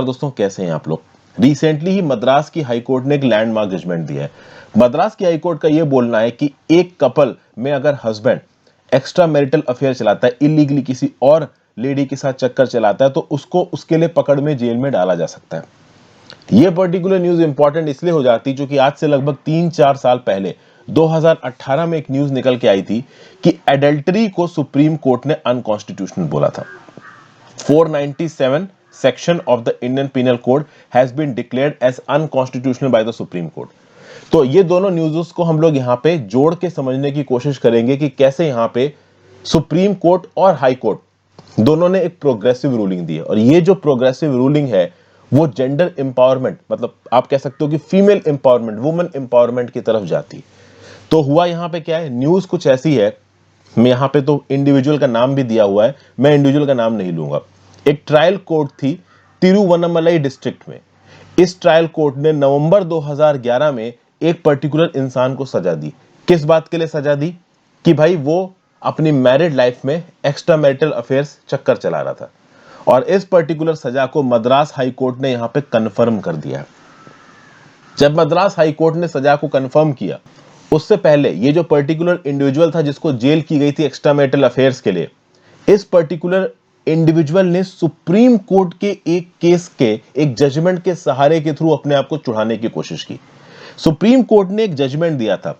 दोस्तों, कैसे हैं आप लोग। रिसेंटली ही मद्रास की हाईकोर्ट ने एक लैंडमार्क जजमेंट दिया है। मद्रास की हाईकोर्ट का यह बोलना है कि एक कपल में अगर हस्बैंड एक्स्ट्रा मैरिटल अफेयर चलाता है, इलीगली किसी और लेडी के साथ चक्कर चलाता है, तो उसको उसके लिए पकड़ में जेल में डाला जा सकता है। यह पर्टिकुलर न्यूज इंपॉर्टेंट इसलिए हो जाती है क्योंकि आज से लगभग 3-4 साल पहले 2018 में एक न्यूज निकल के आई थी कि एडल्टरी को सुप्रीम कोर्ट ने अनकॉन्स्टिट्यूशनल बोला था। 497 section of the Indian Penal Code has been declared as unconstitutional by the Supreme Court। तो ये दोनों न्यूज़ को हम लोग यहाँ पे जोड़ के समझने की कोशिश करेंगे कि कैसे यहाँ पे सुप्रीम कोर्ट और हाई कोर्ट दोनों ने एक प्रोग्रेसिव रूलिंग दी है, और ये जो प्रोग्रेसिव रूलिंग है वो जेंडर एम्पावरमेंट, मतलब आप कह सकते हो कि फीमेल एम्पावरमेंट, वुमेन एम्पावरमेंट की तरफ जाती। तो हुआ यहाँ पे क्या है, न्यूज कुछ ऐसी है, मैं यहाँ पे तो इंडिविजुअल का नाम भी दिया हुआ है, मैं इंडिविजुअल का नाम नहीं लूंगा। एक ट्रायल कोर्ट थी तिरुवन्नमलई डिस्ट्रिक्ट में। इस ट्रायल कोर्ट ने नवंबर 2011 में एक पर्टिकुलर इंसान को सजा दी। किस बात के लिए सजा दी? कि भाई वो अपनी मैरिड लाइफ में एक्स्ट्रा मैरिटल अफेयर्स चक्कर चला रहा था, और इस पर्टिकुलर सजा को मद्रास हाई कोर्ट ने यहां पे कंफर्म कर दिया। जब मद्रास हाई कोर्ट ने सजा को कंफर्म किया, उससे पहले ये जो पर्टिकुलर इंडिविजुअल था जिसको जेल की गई थी एक्स्ट्रा मैरिटल अफेयर्स के लिए, इस पर्टिकुलर इंडिविजुअल ने सुप्रीम कोर्ट के एक केस के एक जजमेंट के सहारे के थ्रू अपने आप को छुड़ाने की कोशिश की। सुप्रीम कोर्ट ने एक जजमेंट दिया था।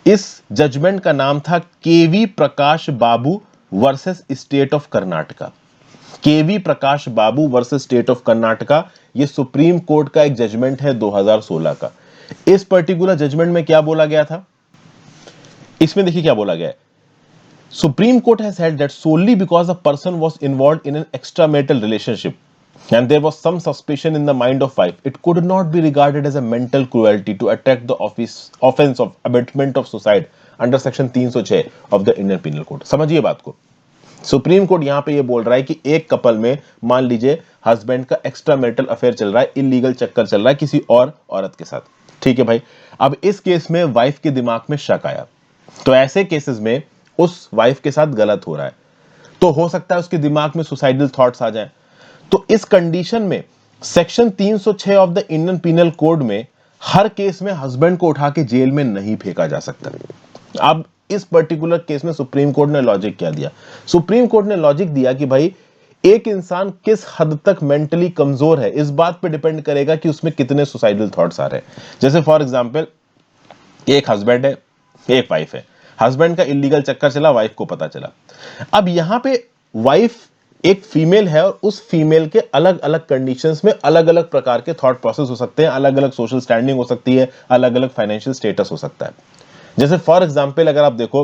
इस जजमेंट का नाम था KV Prakash Babu versus state of Karnataka. KV Prakash Babu versus state of Karnataka, यह सुप्रीम कोर्ट का एक जजमेंट है 2016 का। इस पर्टिकुलर जजमेंट में क्या बोला गया था, इसमें देखिए क्या बोला गया है। Supreme Court has held that solely because a person was involved in an extramarital relationship and there was some suspicion in the mind of wife, it could not be regarded as a mental cruelty to attack the offense of abetment of suicide under section 306 of the Indian Penal Code। समझिए बात को। Supreme court यहां पे ये बोल रहा है कि एक कपल में मान लीजिए हस्बैंड का एक्स्ट्रा मैरिटल अफेयर चल रहा है, इलीगल चक्कर चल रहा है किसी और औरत के साथ, ठीक है भाई। अब इस केस में वाइफ के दिमाग में शक आया, तो ऐसे केसेस में उस वाइफ के साथ गलत हो रहा है, तो हो सकता है उसके दिमाग में सुसाइडल थॉट्स आ जाएं। तो इस कंडीशन में section 306 of the Indian penal code में हर केस में हस्बैंड को उठा के जेल में नहीं फेंका जा सकता। अब इस पर्टिकुलर केस में सुप्रीम कोर्ट ने लॉजिक क्या दिया? सुप्रीम कोर्ट ने लॉजिक दिया कि भाई एक इंसान किस हद तक मेंटली कमजोर है, इस बात पे डिपेंड करेगा कि उसमें कितने सुसाइडल थॉट्स आ रहे हैं। जैसे फॉर एग्जांपल, एक हस्बैंड है, एक वाइफ है। हस्बैंड का इलीगल चक्कर चला, वाइफ को पता चला। अब यहां पे वाइफ एक फीमेल है, और उस फीमेल के अलग अलग कंडीशंस में अलग अलग प्रकार के थॉट प्रोसेस हो सकते हैं, अलग अलग सोशल स्टैंडिंग हो सकती है, अलग अलग फाइनेंशियल स्टेटस हो सकता है। जैसे फॉर एग्जांपल अगर आप देखो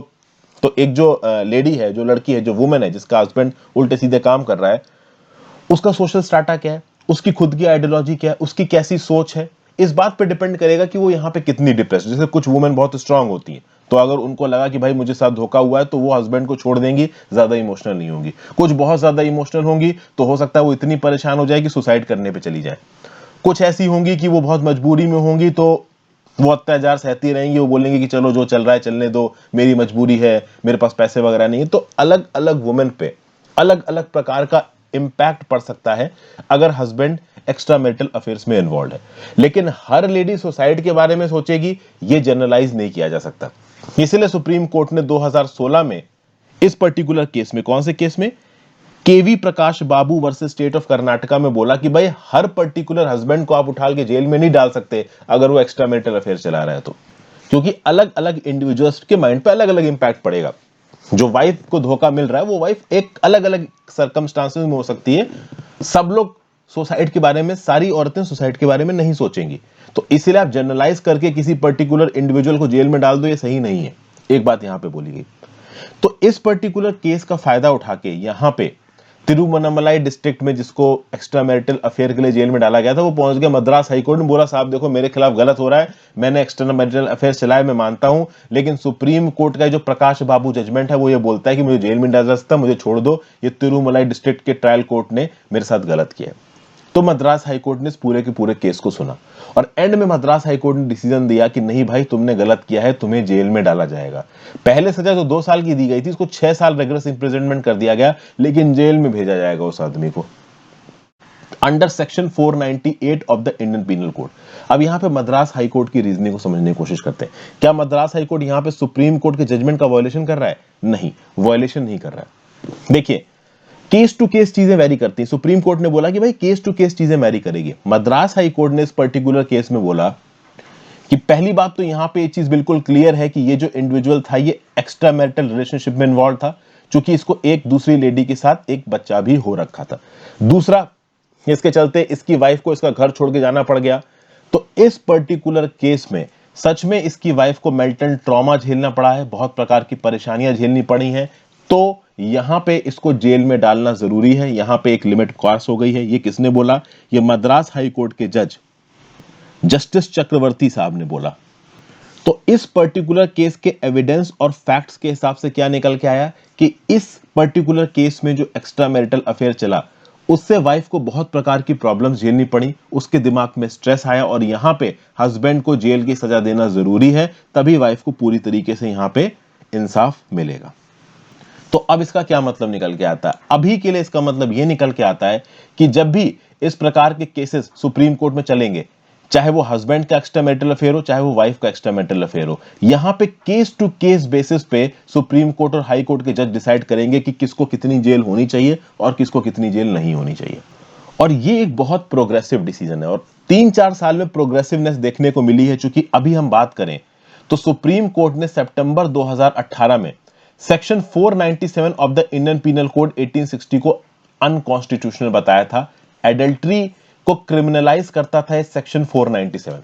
तो एक जो लेडी है, जो लड़की है, जो वुमेन है, जिसका हस्बैंड उल्टे सीधे काम कर रहा है, उसका सोशल स्टाटा क्या है, उसकी खुद की आइडियोलॉजी क्या है, उसकी कैसी सोच है, इस बात पे डिपेंड करेगा कि वो यहाँ पे कितनी डिप्रेस्ड। जैसे कुछ वुमेन बहुत स्ट्रांग होती हैं, तो अगर उनको लगा कि भाई मुझे साथ धोखा हुआ है, तो वो हस्बैंड को छोड़ देंगी, ज्यादा इमोशनल नहीं होंगी। कुछ बहुत ज्यादा इमोशनल होंगी, तो हो सकता है वो इतनी परेशान हो जाए कि सुसाइड करने पे चली जाए। कुछ ऐसी होंगी कि वो बहुत मजबूरी में होंगी, तो वो अत्याचार सहती रहेंगी, वो बोलेंगे कि चलो जो चल रहा है चलने दो, मेरी मजबूरी है, मेरे पास पैसे वगैरह नहीं है। तो अलग अलग वुमेन पे अलग अलग प्रकार का इंपैक्ट पड़ सकता है अगर हस्बैंड एक्स्ट्रा मैरिटल अफेयर्स में इन्वॉल्व है। लेकिन हर लेडी सुसाइड के बारे में सोचेगी, ये जनरलाइज नहीं किया जा सकता। इसलिए सुप्रीम कोर्ट ने 2016 में इस पर्टिकुलर केस में, कौन से केस में, केवी Prakash Babu versus state of Karnataka में बोला कि भाई हर पर्टिकुलर हस्बैंड को आप उठा के जेल में नहीं डाल सकते अगर वो एक्स्ट्रा मैरिटल अफेयर चला रहा है तो, क्योंकि अलग अलग इंडिविजुअल्स के माइंड पे अलग अलग इंपैक्ट पड़ेगा। जो वाइफ को धोखा मिल रहा है, वो वाइफ एक अलग अलग सर्कमस्टांसेस में हो सकती है। सब लोग सुसाइड के बारे में, सारी औरतें सुसाइड के बारे में नहीं सोचेंगी। तो इसीलिए आप जनरलाइज करके किसी पर्टिकुलर इंडिविजुअल को जेल में डाल दो, ये सही नहीं है। एक बात यहां पे बोली गई। तो इस पर्टिकुलर केस का फायदा उठा के यहां पे तिरुवन्नमलाई डिस्ट्रिक्ट में जिसको एक्स्ट्रा मैरिटल अफेयर के लिए जेल में डाला गया था, वो पहुंच गया मद्रास हाईकोर्ट में, बोला साहब देखो मेरे खिलाफ गलत हो रहा है, मैंने एक्स्ट्रा मैरिटल अफेयर चलाया, मैं मानता हूं, लेकिन सुप्रीम कोर्ट का जो प्रकाश बाबू जजमेंट है वो ये बोलता है कि मुझे जेल में डाल सकता, मुझे छोड़ दो, ये तिरुमलाई डिस्ट्रिक्ट के ट्रायल कोर्ट ने मेरे साथ गलत किया है। तो मद्रास हाईकोर्ट ने इस पूरे के पूरे केस को सुना, और एंड में मद्रास हाईकोर्ट ने डिसीजन दिया कि नहीं भाई तुमने गलत किया है, तुम्हें जेल में डाला जाएगा। पहले सजा तो 2 साल की दी गई थी, इसको 6 साल रेगुलर इंप्रिजनमेंट कर दिया गया, लेकिन जेल में भेजा जाएगा उस आदमी को। Under section 498 of the Indian penal code. अब यहां पे मद्रास हाई कोर्ट की रीजनिंग को समझने की कोशिश करते हैं। क्या मद्रास हाई कोर्ट यहां पे सुप्रीम कोर्ट के जजमेंट का वायलेशन कर रहा है? नहीं, वायलेशन नहीं कर रहा है। देखिए, केस टू केस चीजें वेरी करती हैं। सुप्रीम कोर्ट ने बोला कि भाई केस टू केस चीजें वेरी करेगी। मद्रास हाई कोर्ट ने इस पर्टिकुलर केस में बोला कि पहली बात तो यहां पे एक चीज बिल्कुल क्लियर है कि ये जो इंडिविजुअल था ये एक्स्ट्रा मैरिटल रिलेशनशिप में इन्वॉल्व था, क्योंकि इसको एक दूसरी लेडी के साथ एक बच्चा भी हो रखा था। दूसरा, इसके चलते इसकी वाइफ को इसका घर छोड़ के जाना पड़ गया। तो इस पर्टिकुलर केस में सच में इसकी वाइफ को मेंटल ट्रॉमा झेलना पड़ा है, बहुत प्रकार की परेशानियां झेलनी पड़ी हैं। तो यहां पे इसको जेल में डालना जरूरी है। यहां पे एक लिमिट क्रॉस हो गई है। ये किसने बोला? ये मद्रास हाई कोर्ट के जज जस्टिस चक्रवर्ती साहब ने बोला। तो इस पर्टिकुलर केस के एविडेंस और फैक्ट्स के हिसाब से क्या निकल के आया कि इस पर्टिकुलर केस में जो एक्स्ट्रा मैरिटल अफेयर चला उससे वाइफ को बहुत प्रकार की प्रॉब्लम्स झेलनी पड़ी, उसके दिमाग में स्ट्रेस आया और यहां पे हस्बैंड को जेल की सजा देना जरूरी है, तभी वाइफ को पूरी तरीके से यहां पे इंसाफ मिलेगा। तो अब इसका क्या मतलब निकल के आता है? अभी के लिए इसका मतलब यह निकल के आता है कि जब भी इस प्रकार के केसेस सुप्रीम कोर्ट में चलेंगे, चाहे वो हस्बैंड का एक्स्ट्रा मैरिटल अफेयर हो, चाहे वो वाइफ का एक्स्ट्रा मैरिटल अफेयर हो, यहां पे केस टू केस बेसिस पे सुप्रीम कोर्ट और हाई कोर्ट के जज डिसाइड करेंगे कि किसको कितनी जेल होनी चाहिए और किसको कितनी जेल नहीं होनी चाहिए। और ये एक बहुत प्रोग्रेसिव डिसीजन है और 3-4 साल में प्रोग्रेसिवनेस देखने को मिली है। चूंकि अभी हम बात करें तो सुप्रीम कोर्ट ने सितंबर 2018 में section 497 of the Indian penal code 1860 को अनकॉन्स्टिट्यूशनल बताया था। एडल्ट्री को क्रिमिनलाइज करता था इस सेक्शन 497।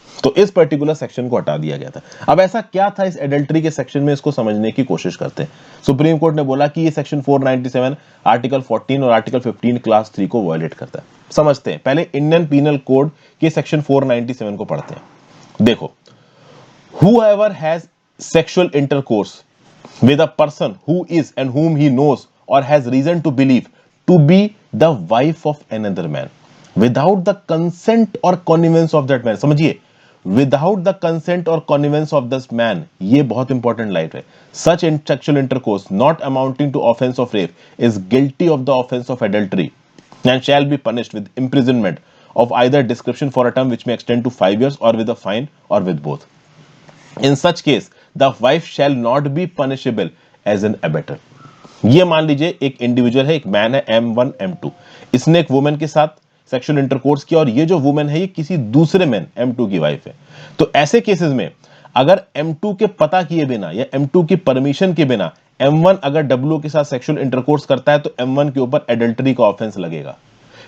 तो इस पर्टिकुलर सेक्शन को हटा दिया गया था। अब ऐसा क्या था इस एडल्ट्री के सेक्शन में, इसको समझने की कोशिश करते हैं। सुप्रीम कोर्ट ने बोला कि ये सेक्शन 497 आर्टिकल 14 और आर्टिकल 15 क्लास 3 को वायलेट करता है। समझते हैं, पहले इंडियन पीनल कोड के सेक्शन 497 को पढ़ते हैं। देखो, whoever has sexual intercourse with a person who is and whom he knows or has reason to believe to be the wife of another man without the consent or connivance of that man। समझिए, without the consent or connivance of this man, ये बहुत important line है। such sexual intercourse not amounting to offense of rape is guilty of the offense of adultery and shall be punished with imprisonment of either description for a term which may extend to 5 years or with a fine or with both। In such case the wife shall not be punishable as an abettor। ये मान लीजिए एक individual है, एक man है M1 M2, इसने एक women के साथ सेक्सुअल इंटरकोर्स किया और ये जो वुमेन है ये किसी दूसरे मैन M2 की वाइफ है। तो ऐसे केसेस में अगर M2 के पता किए बिना या M2 की परमिशन के बिना M1 अगर W के साथ सेक्सुअल इंटरकोर्स करता है तो M1 के ऊपर एडल्टरी का ऑफेंस लगेगा।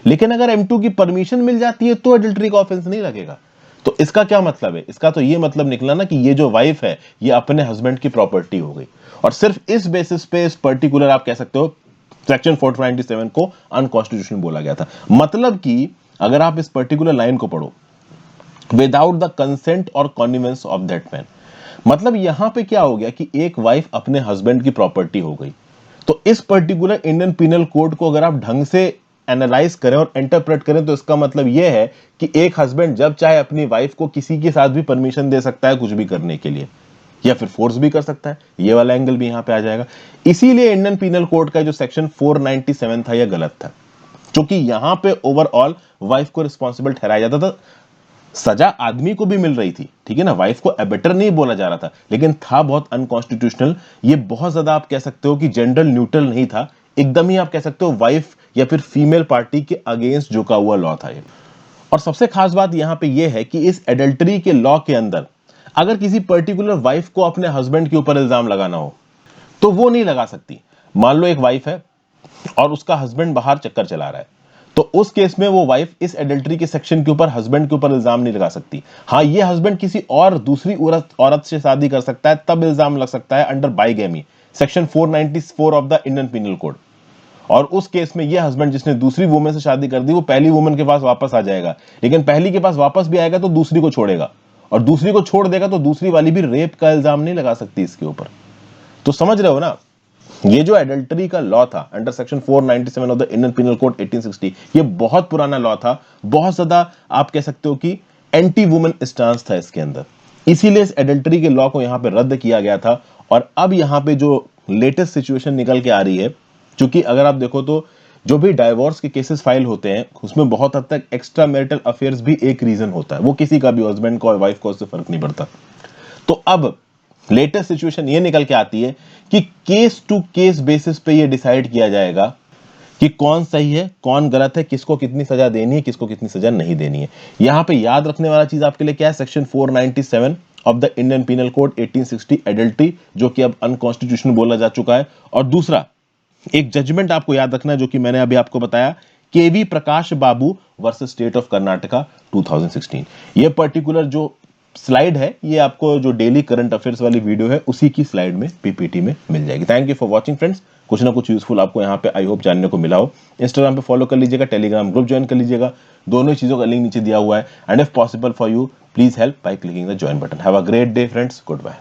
लेकिन अगर M2 की परमिशन मिल जाती है तो एडल्टरी का ऑफेंस नहीं लगेगा। तो इसका क्या मतलब है? इसका तो ये मतलब निकला ना कि ये जो वाइफ है ये अपने हस्बैंड की प्रॉपर्टी हो गई और सिर्फ इस बेसिस पे इस पर्टिकुलर आप कह सकते हो सेक्शन 497 को अनकॉन्स्टिट्यूशनल बोला गया था। मतलब कि अगर आप इस पर्टिकुलर लाइन को पढ़ो, विदाउट द कंसेंट और कॉन्निवेंस ऑफ दैट मैन, मतलब यहां पे क्या हो गया कि एक वाइफ अपने हस्बैंड की प्रॉपर्टी हो गई। तो इस पर्टिकुलर इंडियन पीनल कोड को अगर आप ढंग से एनालाइज करें और इंटरप्रेट करें तो इसका मतलब यह है कि एक हस्बैंड जब चाहे अपनी वाइफ को किसी के साथ भी परमिशन दे सकता है कुछ भी करने के लिए, या फिर फोर्स भी कर सकता है। ये वाला एंगल भी यहां पे आ जाएगा। इसीलिए इंडियन पीनल कोड का जो सेक्शन 497 था यह गलत था, क्योंकि यहां पे ओवरऑल वाइफ को रिस्पॉन्सिबल ठहराया जाता था। सजा आदमी को भी मिल रही थी, ठीक है ना, वाइफ को एबेटर नहीं बोला जा रहा था, लेकिन था बहुत अनकॉन्स्टिट्यूशनल। ये बहुत ज्यादा आप कह सकते हो कि जेंडर न्यूट्रल नहीं था, एकदम ही आप कह सकते हो वाइफ या फिर फीमेल पार्टी के अगेंस्ट झुका हुआ लॉ था ये। और सबसे खास बात यहां पे ये है कि इस एडल्टरी के लॉ के अंदर अगर किसी पर्टिकुलर वाइफ को अपने हस्बैंड के ऊपर इल्जाम लगाना हो तो वो नहीं लगा सकती। मान लो एक वाइफ है और उसका हस्बैंड बाहर चक्कर चला रहा है, तो उस केस में वो वाइफ इस एडल्टरी के सेक्शन के ऊपर हस्बैंड के ऊपर इल्जाम नहीं लगा सकती। हाँ, ये हस्बैंड किसी और दूसरी औरत से शादी कर सकता है, तब इल्जाम लग सकता है under bigamy section 494 of the Indian penal code. और उस केस में ये हस्बैंड जिसने दूसरी वुमेन से शादी कर दी वो पहली वुमेन के पास वापस आ जाएगा, लेकिन पहली के पास वापस भी आएगा तो दूसरी को छोड़ेगा, और दूसरी को छोड़ देगा तो दूसरी वाली भी रेप का इल्जाम नहीं लगा सकती इसके ऊपर। तो समझ रहे हो ना, ये जो एडल्टरी का लॉ था under section 497 of the Indian penal code 1860, ये बहुत पुराना लॉ था, बहुत ज्यादा आप कह सकते हो कि एंटी वुमेन स्टांस था इसके अंदर। इसीलिए इस एडल्टरी के लॉ को यहां पे रद्द किया गया था। और अब यहां पे जो लेटेस्ट सिचुएशन निकल के आ रही है, क्योंकि अगर आप देखो तो जो भी डाइवोर्स के केसेस फाइल होते हैं उसमें बहुत हद तक एक्स्ट्रा मैरिटल अफेयर्स भी एक रीजन होता है, वो किसी का भी, हस्बैंड को और वाइफ को, उससे फर्क नहीं पड़ता। तो अब लेटेस्ट सिचुएशन ये निकल के आती है कि केस टू केस बेसिस पे ये डिसाइड किया जाएगा कि कौन सही है कौन गलत है, किसको कितनी सजा देनी है, किसको कितनी सजा नहीं देनी है। यहां पे याद रखने वाला चीज आपके लिए क्या है, section 497 of the Indian penal code 1860 adultery, जो कि अब अनकॉन्स्टिट्यूशनल बोला जा चुका है। और दूसरा एक जजमेंट आपको याद रखना है जो कि मैंने अभी आपको बताया, केवी Prakash Babu versus state of Karnataka 2016। ये पर्टिकुलर जो स्लाइड है ये आपको जो डेली करंट अफेयर्स वाली वीडियो है उसी की स्लाइड में पीपीटी में मिल जाएगी। Thank you for watching friends. कुछ ना कुछ यूजफुल आपको यहाँ पे आई होप जानने को मिला हो। इंस्टाग्राम पे फॉलो कर लीजिएगा, टेलीग्राम ग्रुप ज्वाइन कर लीजिएगा, दोनों चीजों का लिंक नीचे दिया हुआ है। And if possible for you please help by clicking the join button. Have a great day friends, good bye.